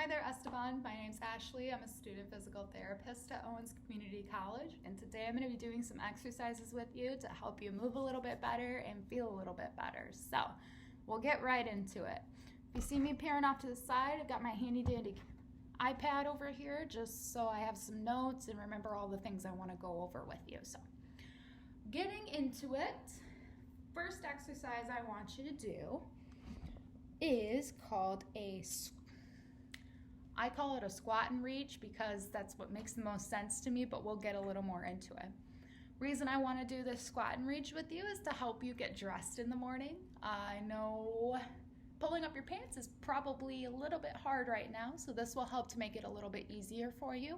Hi there, Esteban. My name's Ashley. I'm a student physical therapist at Owens Community College, and today I'm going to be doing some exercises with you to help you move a little bit better and feel a little bit better. So we'll get right into it. If you see me peering off to the side, I've got my handy dandy iPad over here just so I have some notes and remember all the things I want to go over with you. So getting into it, first exercise I want you to do is called I call it a squat and reach because that's what makes the most sense to me, but we'll get a little more into it. Reason I want to do this squat and reach with you is to help you get dressed in the morning. I know pulling up your pants is probably a little bit hard right now, so this will help to make it a little bit easier for you.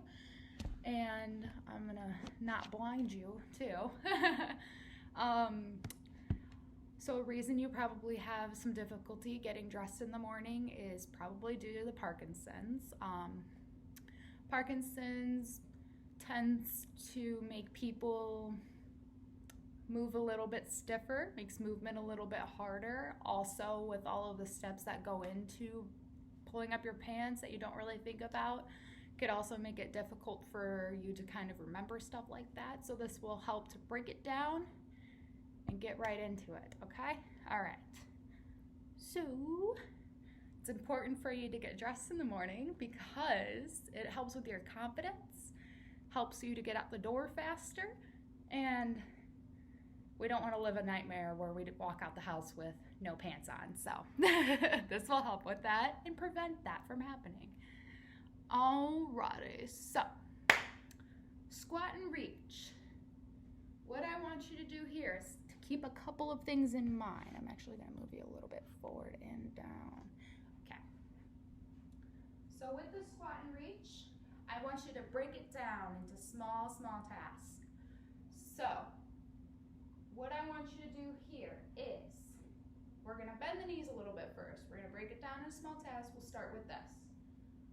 And I'm gonna not blind you too. So a reason you probably have some difficulty getting dressed in the morning is probably due to the Parkinson's. Parkinson's tends to make people move a little bit stiffer, makes movement a little bit harder. Also, with all of the steps that go into pulling up your pants that you don't really think about, could also make it difficult for you to kind of remember stuff like that. So this will help to break it down and get right into it, okay? All right. So it's important for you to get dressed in the morning because it helps with your confidence, helps you to get out the door faster, and we don't want to live a nightmare where we walk out the house with no pants on. So this will help with that and prevent that from happening. Alrighty, so squat and reach. What I want you to do here is to keep a couple of things in mind. I'm actually going to move you a little bit forward and down. Okay. So with the squat and reach, I want you to break it down into small tasks. So what I want you to do here is we're going to bend the knees a little bit first. We're going to break it down into small tasks. We'll start with this.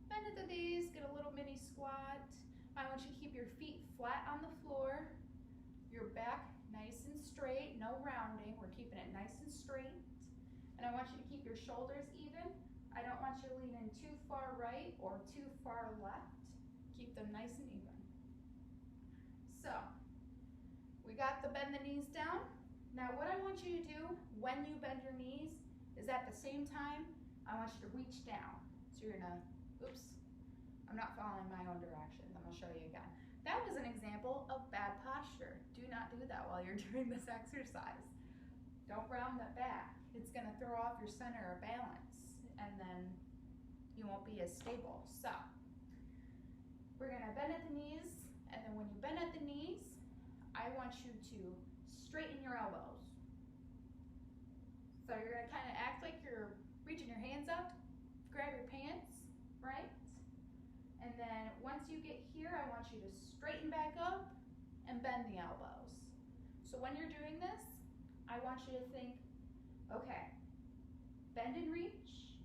Bend at the knees, get a little mini squat. I want you to keep your feet flat on the floor. Your back nice and straight, no rounding. We're keeping it nice and straight. And I want you to keep your shoulders even. I don't want you to lean in too far right or too far left. Keep them nice and even. So, we got the bend the knees down. Now what I want you to do when you bend your knees is at the same time, I want you to reach down. So you're gonna, oops, I'm not following my own directions. I'm gonna show you again. That was an example of bad posture. Do not do that while you're doing this exercise. Don't round that back. It's gonna throw off your center of balance and then you won't be as stable. So we're gonna bend at the knees, and then when you bend at the knees, I want you to straighten your elbows. So you're gonna kind of act like you're reaching your hands up, grab your pants, right? And then once you get here, I want you to straighten back up and bend the elbows. So when you're doing this, I want you to think, okay, bend and reach,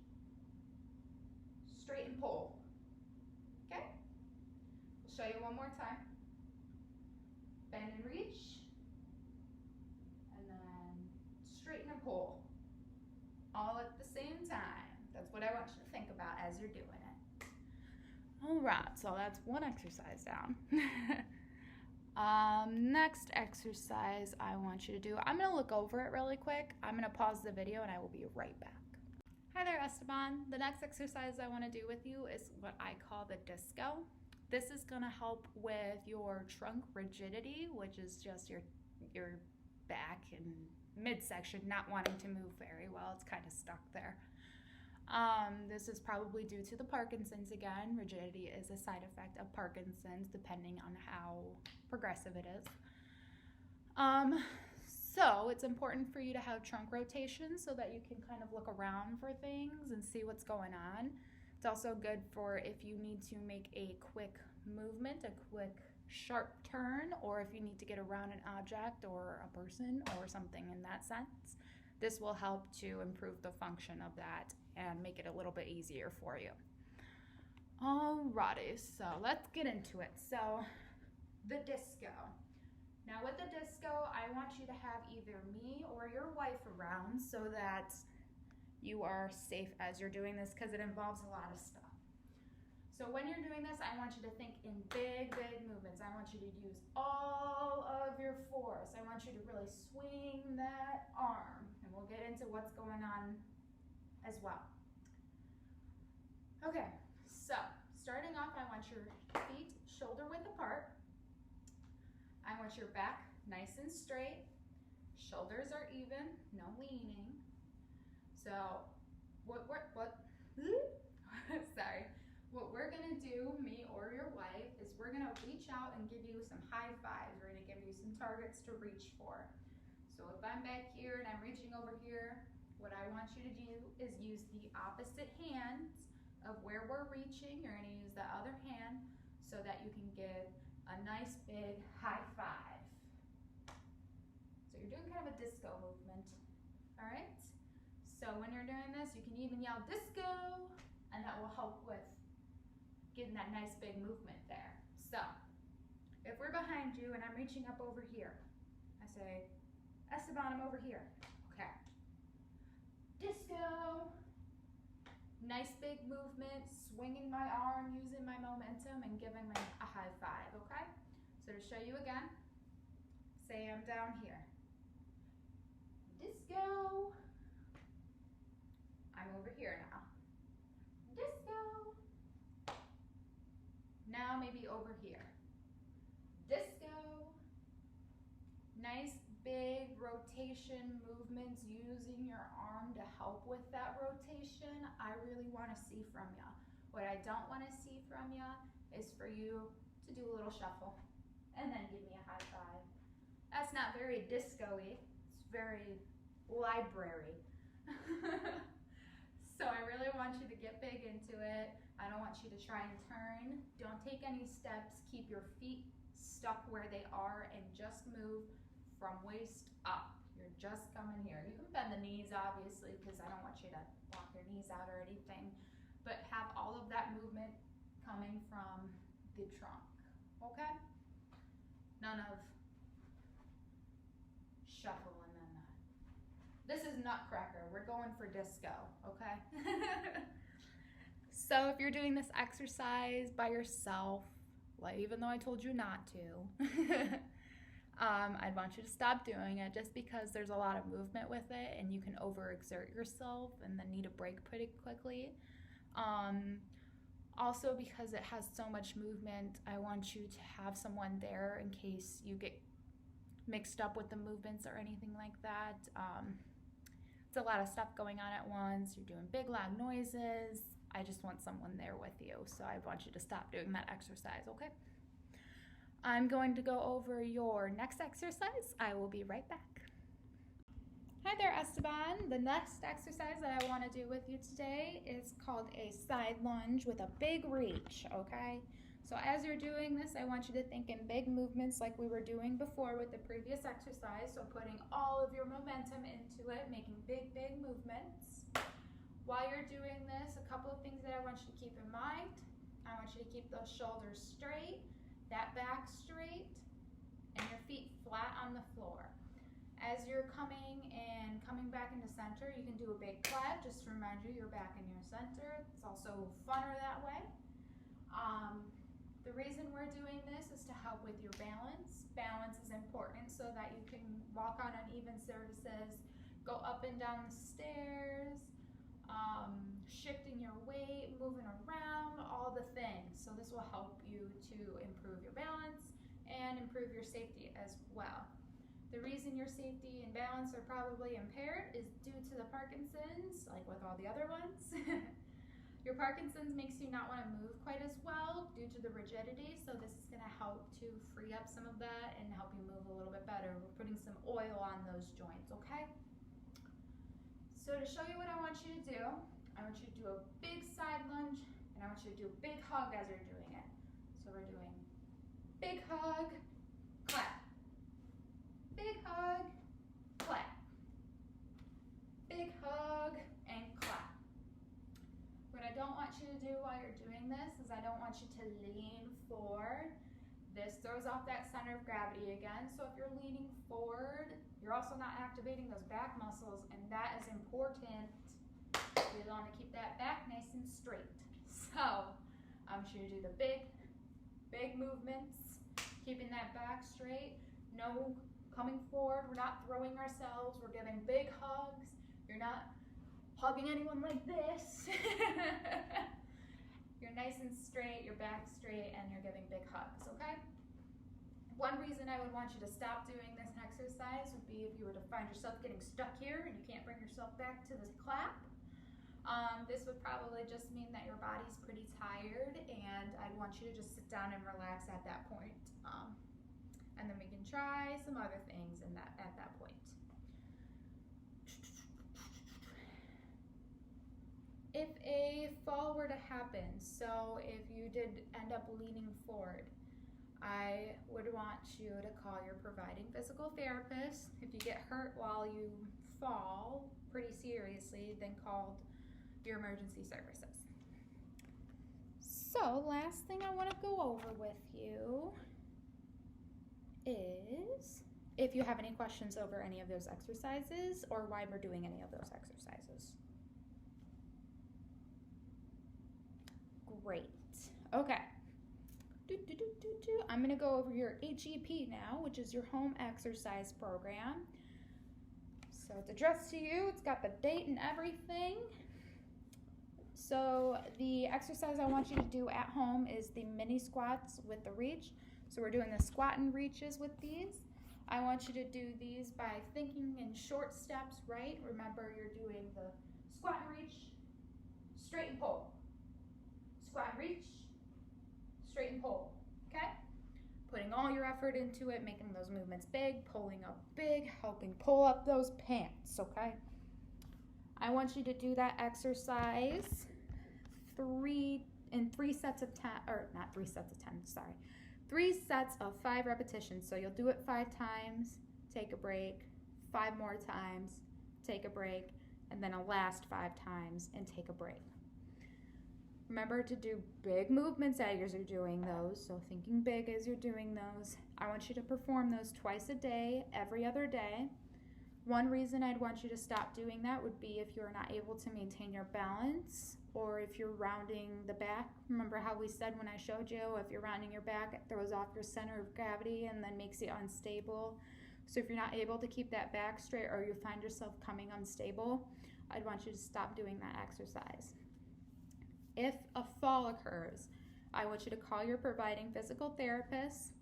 straighten pull, okay? I'll show you one more time. Bend and reach, and then straighten and pull, all at the same time. That's what I want you to think about as you're doing it. All right, so that's one exercise down. Next exercise I want you to do, I'm gonna look over it really quick. I'm gonna pause the video and I will be right back. Hi there, Esteban. The next exercise I wanna do with you is what I call the disco. This is gonna help with your trunk rigidity, which is just your back and midsection not wanting to move very well. It's kind of stuck there. This is probably due to the Parkinson's again. Rigidity is a side effect of Parkinson's depending on how progressive it is. So it's important for you to have trunk rotation so that you can kind of look around for things and see what's going on. It's also good for if you need to make a quick movement, a quick sharp turn, or if you need to get around an object or a person or something in that sense. This will help to improve the function of that and make it a little bit easier for you. Alrighty, so let's get into it. So the disco. Now with the disco, I want you to have either me or your wife around so that you are safe as you're doing this because it involves a lot of stuff. So when you're doing this, I want you to think in big, big movements. I want you to use all of your force. I want you to really swing that arm, and we'll get into what's going on as well. Okay, so starting off, I want your feet shoulder width apart. I want your back nice and straight. Shoulders are even, no leaning. So sorry. What we're gonna do, me or your wife, is we're gonna reach out and give you some high fives. We're gonna give you some targets to reach for. So if I'm back here and I'm reaching over here, what I want you to do is use the opposite hands of where we're reaching. You're gonna use the other hand so that you can give a nice big high five. So you're doing kind of a disco movement, all right? So when you're doing this, you can even yell disco, and that will help with getting that nice big movement there. So if we're behind you and I'm reaching up over here, I say, Esteban, I'm over here. Okay. Disco. Nice big movement, swinging my arm, using my momentum, and giving me a high five, okay? So to show you again, say I'm down here. Disco. I'm over here now. Disco. Now maybe over here. Disco. Nice big rotation movements using your arm to help with that rotation. I really want to see from you. What I don't want to see from you is for you to do a little shuffle and then give me a high five. That's not very disco-y. It's very library. So I really want you to get big into it. I don't want you to try and turn. Don't take any steps. Keep your feet stuck where they are and just move from waist up. You're just coming here. You can bend the knees, obviously, because I don't want you to walk your knees out or anything, but have all of that movement coming from the trunk, okay? None of shuffle and then that. This is Nutcracker. We're going for disco, okay? So if you're doing this exercise by yourself, like even though I told you not to, I'd want you to stop doing it just because there's a lot of movement with it and you can overexert yourself and then need a break pretty quickly. Also because it has so much movement, I want you to have someone there in case you get mixed up with the movements or anything like that. It's a lot of stuff going on at once. You're doing big loud noises. I just want someone there with you, so I want you to stop doing that exercise, okay? I'm going to go over your next exercise. I will be right back. Hi there, Esteban. The next exercise that I want to do with you today is called a side lunge with a big reach, okay? So as you're doing this, I want you to think in big movements like we were doing before with the previous exercise. So putting all of your momentum into it, making big, big movements. While you're doing this, a couple of things that I want you to keep in mind. I want you to keep those shoulders straight, that back straight, and your feet flat on the floor. As you're coming back into center, you can do a big clap just to remind you you're back in your center. It's also funner that way. The reason we're doing this is to help with your balance. Balance is important so that you can walk on uneven surfaces, go up and down the stairs, shifting your weight, moving around, all the things. So this will help you to improve your balance and improve your safety as well. The reason your safety and balance are probably impaired is due to the Parkinson's, like with all the other ones. Your Parkinson's makes you not want to move quite as well due to the rigidity, so this is going to help to free up some of that and help you move a little bit better. We're putting some oil on those joints, okay? So to show you what I want you to do, I want you to do a big side lunge, and I want you to do a big hug as you're doing it. So we're doing big hug, clap. Big hug, clap. Big hug, and clap. What I don't want you to do while you're doing this is I don't want you to lean forward. This throws off that center of gravity again. So if you're leaning forward, you're also not activating those back muscles, and that is important. We want to keep that back nice and straight. So I want you you to do the big movements, keeping that back straight, no coming forward, we're not throwing ourselves, we're giving big hugs, you're not hugging anyone like this. You're nice and straight, your back straight, and you're giving big hugs, okay? One reason I would want you to stop doing this exercise would be if you were to find yourself getting stuck here and you can't bring yourself back to this clap. This would probably just mean that your body's pretty tired, and I'd want you to just sit down and relax at that point. And then we can try some other things at that point. If a fall were to happen, so if you did end up leaning forward, I would want you to call your providing physical therapist. If you get hurt while you fall pretty seriously, then call your emergency services. So, last thing I want to go over with you is if you have any questions over any of those exercises or why we're doing any of those exercises. Great. Okay. I'm going to go over your HEP now, which is your home exercise program. So it's addressed to you. It's got the date and everything. So the exercise I want you to do at home is the mini squats with the reach. So we're doing the squat and reaches with these. I want you to do these by thinking in short steps, right? Remember, you're doing the squat and reach, straight and pull. Squat and reach, straight and pull, okay? Putting all your effort into it, making those movements big, pulling up big, helping pull up those pants, okay? I want you to do that exercise three sets of 10, or not 3 sets of 10, sorry. 3 sets of 5 repetitions. So you'll do it 5 times, take a break, 5 more times, take a break, and then a last 5 times and take a break. Remember to do big movements as you're doing those, so thinking big as you're doing those. I want you to perform those twice a day, every other day. One reason I'd want you to stop doing that would be if you're not able to maintain your balance or if you're rounding the back. Remember how we said when I showed you, if you're rounding your back, it throws off your center of gravity and then makes you unstable. So if you're not able to keep that back straight or you find yourself coming unstable, I'd want you to stop doing that exercise. If a fall occurs, I want you to call your providing physical therapist.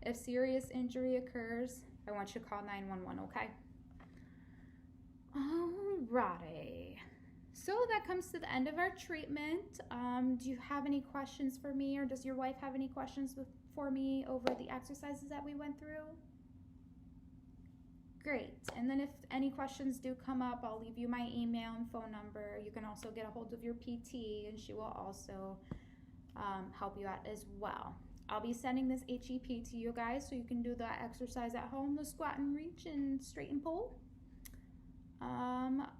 If serious injury occurs, I want you to call 911, okay? Alrighty. So that comes to the end of our treatment. Do you have any questions for me, or does your wife have any questions for me over the exercises that we went through? Great. And then if any questions do come up, I'll leave you my email and phone number. You can also get a hold of your PT, and she will also help you out as well. I'll be sending this HEP to you guys so you can do that exercise at home, the squat and reach and straight and pull.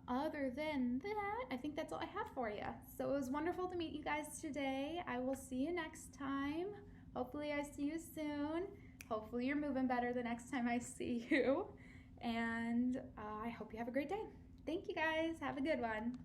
Other than that, I think that's all I have for you. So it was wonderful to meet you guys today. I will see you next time. Hopefully I see you soon. Hopefully you're moving better the next time I see you. And I hope you have a great day. Thank you guys. Have a good one.